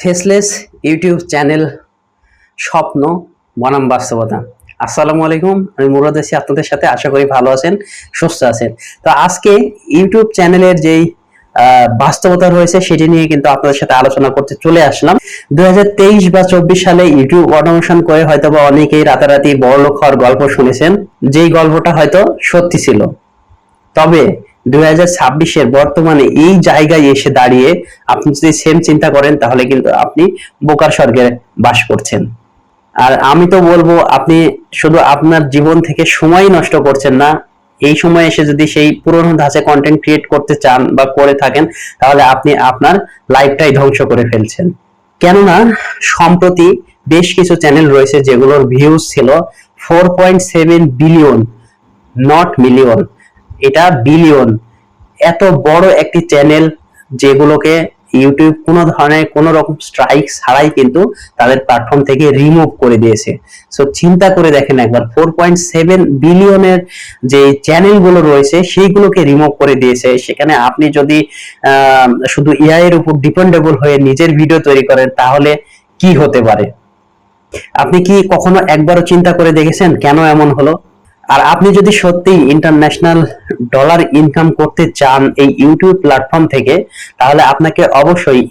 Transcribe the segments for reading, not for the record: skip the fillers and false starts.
Faceless YouTube channel স্বপ্ন বনাম বাস্তবতা। আসসালামু আলাইকুম, আমি মুরাদ আছি আপনাদের সাথে। আশা করি ভালো আছেন, সুস্থ আছেন। তো আজকে ইউটিউব চ্যানেলের যেই বাস্তবতা রয়েছে সেটি নিয়ে কিন্তু আপনাদের সাথে আলোচনা করতে চলে আসলাম। 2023 বা 24 সালে ইউটিউব অটোমেশন করে হয়তো বা অনেকেই রাতারাতি বড়লোক হওয়ার গল্প শুনেছেন, যেই গল্পটা হয়তো সত্যি ছিল। তবে 2026-এর বর্তমানে এই জায়গায় এসে দাঁড়িয়ে আপনি যদি সেম চিন্তা করেন তাহলে কিন্তু আপনি বোকার স্বর্গে বাস করছেন। আর আমি তো বলবো, আপনি শুধু আপনার জীবন থেকে সময় নষ্ট করছেন না, এই সময় এসে যদি সেই পুরোনো ধাঁচে কন্টেন্ট ক্রিয়েট করতে চান বা করে থাকেন তাহলে আপনি আপনার লাইফটাই ধ্বংস করে ফেলছেন। কেননা সম্প্রতি বেশ কিছু চ্যানেল রয়েছে যেগুলোর ভিউজ ছিল 4.7 বিলিয়ন, নট মিলিয়ন, এটা বিলিয়ন। এত বড় একটি চ্যানেল যেগুলোকে ইউটিউব কোনো ধরনের কোনো রকম স্ট্রাইক ছাড়াই কিন্তু তাদের প্ল্যাটফর্ম থেকে রিমুভ করে দিয়েছে। সো চিন্তা করে দেখেন একবার, 4.7 বিলিয়নের যে চ্যানেলগুলো রয়েছে সেইগুলোকে রিমুভ করে দিয়েছে। সেখানে আপনি যদি শুধু এআই এর উপর ডিপেন্ডেবল হয়ে নিজের ভিডিও তৈরি করেন তাহলে কি হতে পারে? আপনি কি কখনো একবারও চিন্তা করে দেখেছেন কেন এমন হলো? আর আপনি যদি সত্যি ইন্টারন্যাশনাল ডলার ইনকাম করতে চান এই ইউটিউব প্ল্যাটফর্ম থেকে, তাহলে আপনাকে অবশ্যই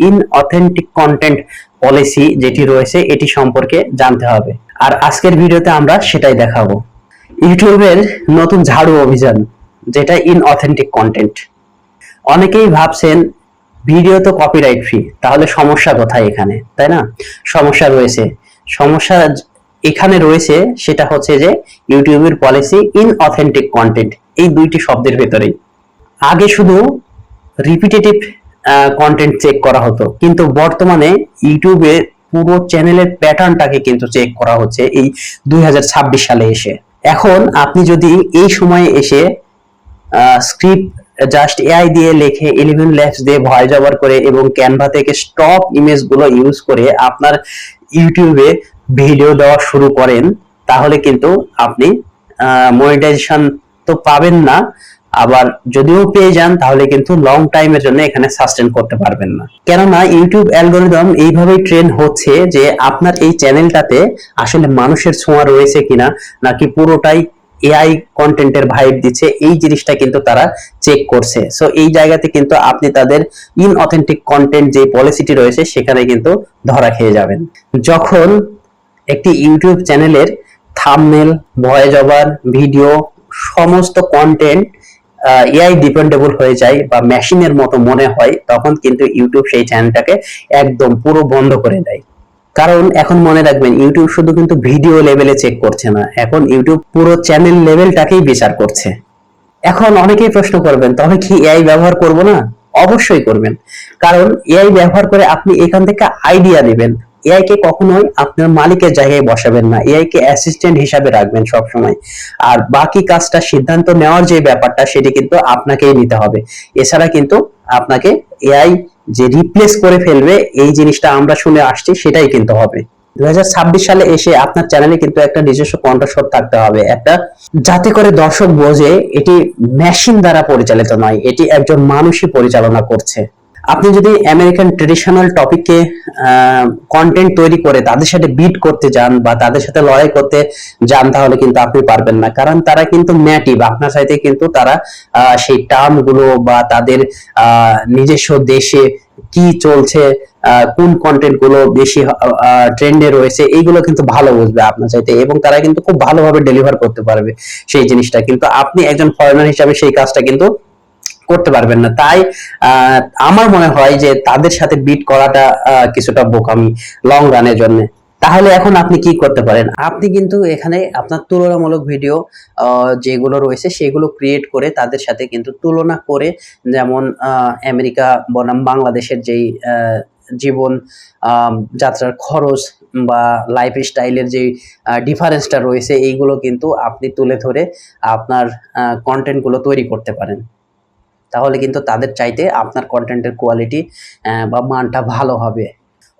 অথেন্টিক কন্টেন্ট পলিসি যেটি রয়েছে এটি সম্পর্কে জানতে হবে। আর আজকের ভিডিওতে আমরা সেটাই দেখাবো। ইউটিউবের নতুন ঝাড়ু অভিযান, যেটা অথেন্টিক কন্টেন্ট। অনেকেই ভাবছেন ভিডিও তো কপিরাইট ফ্রি, তাহলে সমস্যা কোথায় এখানে, তাই না? সমস্যা রয়েছে। সমস্যা এখানে রয়েছে, সেটা হচ্ছে যে ইউটিউবের পলিসি অথেন্টিক কন্টেন্ট, এই দুইটি শব্দের ভেতরেই। আগে শুধু রিপিটেটিভ কন্টেন্ট চেক করা হতো, কিন্তু বর্তমানে ইউটিউবে পুরো চ্যানেলের প্যাটার্নটাকে কিন্তু চেক করা হচ্ছে এই 2026 সালে এসে। এখন আপনি যদি এই সময়ে এসে স্ক্রিপ্ট জাস্ট এআই দিয়ে লেখে, 11 ল্যাবস দিয়ে ভয়েস ওভার করে এবং ক্যানভা থেকে স্টক ইমেজ গুলো ইউজ করে আপনার ইউটিউবে ভিডিও দেওয়া শুরু করেন, তাহলে কিন্তু আপনি মনিটাইজেশন তো পাবেন না। আবার যদিও পেয়ে যান তাহলে কিন্তু লং টাইমের জন্য এখানে সাস্টেন করতে পারবেন না। কেননা ইউটিউব অ্যালগোরিদম এইভাবেই ট্রেন হচ্ছে যে আপনার এই চ্যানেলটাতে আসলে মানুষের ছোঁয়া রয়েছে কিনা, নাকি পুরোটাই এআই কন্টেন্টের ভাইব দিচ্ছে, এই জিনিসটা কিন্তু তারা চেক করছে। সো এই জায়গাতে কিন্তু আপনি তাদের অথেন্টিক কন্টেন্ট যে পলিসিটি রয়েছে সেখানে কিন্তু ধরা খেয়ে যাবেন। যখন একটি ইউটিউব চ্যানেলের থাম্বনেল, ভয়েস ওভার, ভিডিও, সমস্ত কন্টেন্ট এআই ডিপেন্ডেবল হয়ে যায় বা মেশিনের মতো মনে হয়, তখন কিন্তু ইউটিউব সেই চ্যানেলটাকে একদম পুরো বন্ধ করে দেয়। কারণ এখন মনে রাখবেন, ইউটিউব শুধু কিন্তু ভিডিও লেভেলে চেক করছে না, এখন ইউটিউব পুরো চ্যানেল লেভেলটাকেই বিচার করছে। এখন অনেকেই প্রশ্ন করবেন, তবে কি এআই ব্যবহার করব না? অবশ্যই করবেন। কারণ এআই ব্যবহার করে আপনি এখান থেকে আইডিয়া নেবেন। এআই কে কখনোই আপনার মালিকের জায়গায় বসাবেন না, এআই কে অ্যাসিস্ট্যান্ট হিসাবে রাখবেন সব সময়। আর বাকি কাজটা, সিদ্ধান্ত নেওয়ার যে ব্যাপারটা, সেটি কিন্তু আপনাকেই নিতে হবে। এছাড়া কিন্তু আপনাকে এআই যে রিপ্লেস করে ফেলবে এই জিনিসটা আমরা শুনে আসছি, সেটাই কিন্তু হবে। 2026 সালে এসে আপনার চ্যানেলে কিন্তু একটা নিজস্ব কণ্ঠস্বর থাকতে হবে, একটা, যাতে করে দর্শক বোঝে এটি মেশিন দ্বারা পরিচালিত নয়, এটি একজন মানুষই পরিচালনা করছে। আপনি যদি আমেরিকান ট্রেডিশনাল টপিকে কন্টেন্ট তৈরি করে তাদের সাথে বিট করতে যান বা তাদের সাথে লড়াই করতে যান, তাহলে কিন্তু আপনি পারবেন না। কারণ তারা কিন্তু নেটিভ, আপনার সাথে কিন্তু তারা সেই টার্ম গুলো বা তাদের নিজস্ব দেশে কি চলছে, কোন কন্টেন্ট গুলো বেশি ট্রেন্ডে রয়েছে, এইগুলো কিন্তু ভালো বুঝবে আপনার চাইতে, এবং তারা কিন্তু খুব ভালোভাবে ডেলিভার করতে পারবে সেই জিনিসটা। কিন্তু আপনি একজন ফরেনার হিসাবে সেই কাজটা কিন্তু করতে পারবেন না। তাই আমার মনে হয় যে তাদের সাথে বিট করাটা কিছুটা বোকামি লং রানের জন্য। তাহলে এখন আপনি কি করতে পারেন? আপনি কিন্তু এখানে আপনার তুলনামূলক ভিডিও যেগুলো রয়েছে সেগুলো ক্রিয়েট করে তাদের সাথে কিন্তু তুলনা করে, যেমন আমেরিকা বনাম বাংলাদেশের যেই জীবন যাত্রার খরচ বা লাইফ স্টাইলের যে ডিফারেন্সটা রয়েছে, এইগুলো কিন্তু আপনি তুলে ধরে আপনার কন্টেন্ট গুলো তৈরি করতে পারেন। তাহলে কিন্তু তাদের চাইতে আপনার কন্টেন্টের কোয়ালিটি বা মানটা ভালো হবে।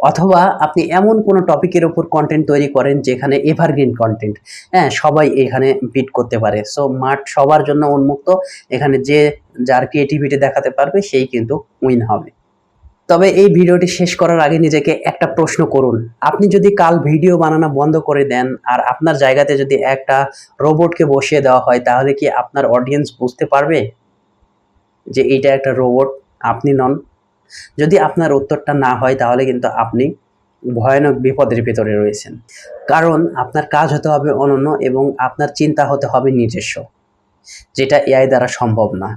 অথবা আপনি এমন কোনো টপিকের উপর কন্টেন্ট তৈরি করেন যেখানে এভারগ্রিন কন্টেন্ট, হ্যাঁ, সবাই এখানে বিট করতে পারে। সো মাঠ সবার জন্য উন্মুক্ত, এখানে যে যার ক্রিয়েটিভিটি দেখাতে পারবে সেই কিন্তু উইন হবে। তবে এই ভিডিওটি শেষ করার আগে নিজেকে একটা প্রশ্ন করুন, আপনি যদি কাল ভিডিও বানানো বন্ধ করে দেন আর আপনার জায়গাতে যদি একটা রোবটকে বসিয়ে দেওয়া হয়, তাহলে কি আপনার অডিয়েন্স বুঝতে পারবে যে এইটা একটা রোবট, আপনি নন? যদি আপনার উত্তরটা না হয়, তাহলে কিন্তু আপনি ভয়ানক বিপদের ভিতরে রয়েছেন। কারণ আপনার কাজ হতে হবে অনন্য এবং আপনার চিন্তা হতে হবে নিজস্ব, যেটা এআই দ্বারা সম্ভব না।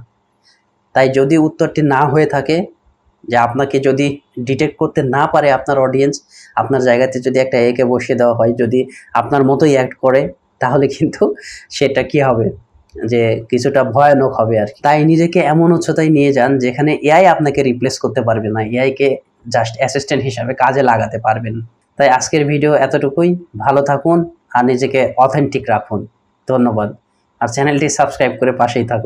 তাই যদি উত্তরটি না হয়ে থাকে, যে আপনাকে যদি ডিটেক্ট করতে না পারে আপনার অডিয়েন্স, আপনার জায়গাতে যদি একটা একে বসিয়ে দেওয়া হয়, যদি আপনার মতোই অ্যাক্ট করে, তাহলে কিন্তু সেটা কি হবে, যে কিছুটা ভয়ানক হবে আর কি। তাই নিজেকে এমন উচ্চতায় নিয়ে যান যেখানে এআই আপনাকে রিপ্লেস করতে পারবে না, এআইকে জাস্ট অ্যাসিস্ট্যান্ট হিসাবে কাজে লাগাতে পারবেন। তাই আজকের ভিডিও এতটুকুই। ভালো থাকুন আর নিজেকে অথেন্টিক রাখুন। ধন্যবাদ। আর চ্যানেলটি সাবস্ক্রাইব করে পাশেই থাকুন।